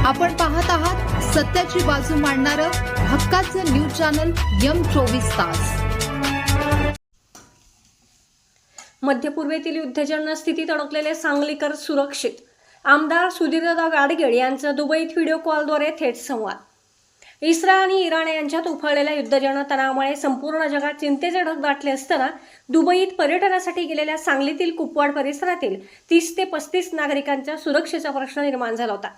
आपण पाहत आहात सत्याची बाजू मांडणारं हक्काचं न्यूज चॅनल M24 तास। मध्य पूर्वेतील युद्धजन्य स्थितीत अडकलेले सांगलीकर सुरक्षित। आमदार सुधीरदादा गाडगीळ यांचा दुबईत व्हिडिओ कॉलद्वारे थेट संवाद। इस्रायल आणि इराण यांच्यात उफाळलेल्या युद्धजन्य तणावामुळे संपूर्ण जगात चिंतेचे ढग दाटले असताना दुबईत पर्यटनासाठी गेलेल्या सांगलीतील कुपवाड परिसरातील 30 ते 35 नागरिकांच्या सुरक्षेचा प्रश्न निर्माण झाला होता।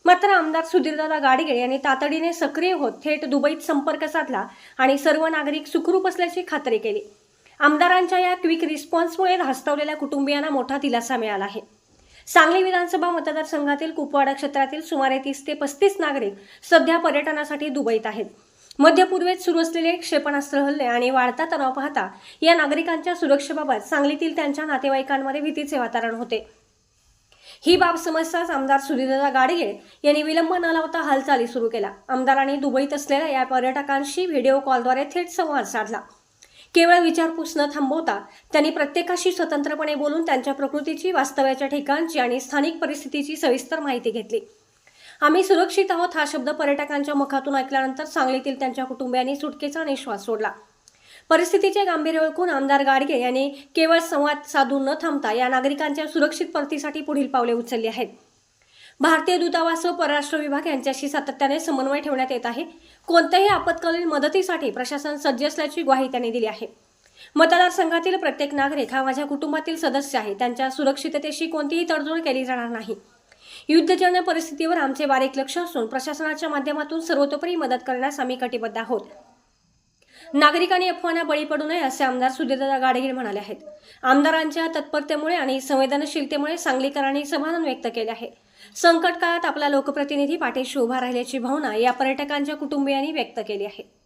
मात्र आमदार सुधीरदादा गाडगीळ यांनी तातडीने सक्रिय होत थेट दुबईत संपर्क साधला आणि सर्व नागरिक सुखरूप असल्याची खात्री केली। आमदारांच्या या क्विक रिस्पॉन्समुळे धास्तावलेल्या कुटुंबियांना मोठा दिलासा मिळाला आहे। सांगली विधानसभा मतदारसंघातील कुपवाडा क्षेत्रातील सुमारे 30 ते 35 नागरिक सध्या पर्यटनासाठी दुबईत आहेत। मध्य पूर्वेत सुरू असलेले क्षेपणास्त्र हल्ले आणि वाढता तणाव पाहता या नागरिकांच्या सुरक्षेबाबत सांगलीतील त्यांच्या नातेवाईकांमध्ये भीतीचे वातावरण होते। ही बाब समजताच आमदार सुधीरदादा गाडगीळ यांनी विलंब न लावता हालचाली सुरू केला। आमदारांनी दुबईत असलेल्या या पर्यटकांशी व्हिडिओ कॉलद्वारे थेट संवाद साधला। केवळ विचारपूस न थांबवता त्यांनी प्रत्येकाशी स्वतंत्रपणे बोलून त्यांच्या प्रकृतीची, वास्तव्याच्या ठिकाणची आणि स्थानिक परिस्थितीची सविस्तर माहिती घेतली। आम्ही सुरक्षित आहोत हा शब्द पर्यटकांच्या मुखातून ऐकल्यानंतर सांगलीतील त्यांच्या कुटुंबियांनी सुटकेचा निश्वास सोडला। परिस्थितीचे गांभीर्य ओळखून आमदार गाडगीळ यांनी केवळ संवाद साधून न थांबता या नागरिकांच्या सुरक्षित परतीसाठी पुढील पावले उचलली आहेत। भारतीय दूतावास व परराष्ट्र विभाग यांच्याशी सातत्याने समन्वय ठेवण्यात येत आहे। कोणत्याही आपत्कालीन मदतीसाठी प्रशासन सज्ज असल्याची ग्वाही त्यांनी दिली आहे। मतदारसंघातील प्रत्येक नागरिक हा माझ्या कुटुंबातील सदस्य आहे। त्यांच्या सुरक्षिततेशी कोणतीही तडजोड केली जाणार नाही। युद्धजन्य परिस्थितीवर आमचे बारीक लक्ष असून प्रशासनाच्या माध्यमातून सर्वतोपरी मदत करण्यास आम्ही कटिबद्ध आहोत। नागरिकांनी अफवांना बळी पडू नये असे आमदार सुधीरदादा गाडगीळ म्हणाले आहेत। आमदारांच्या तत्परतेमुळे आणि संवेदनशीलतेमुळे सांगलीकरांनी समाधान व्यक्त केले आहे। संकट काळात आपला लोकप्रतिनिधी पाठीशी उभा राहिल्याची भावना या पर्यटकांच्या कुटुंबियांनी व्यक्त केली आहे।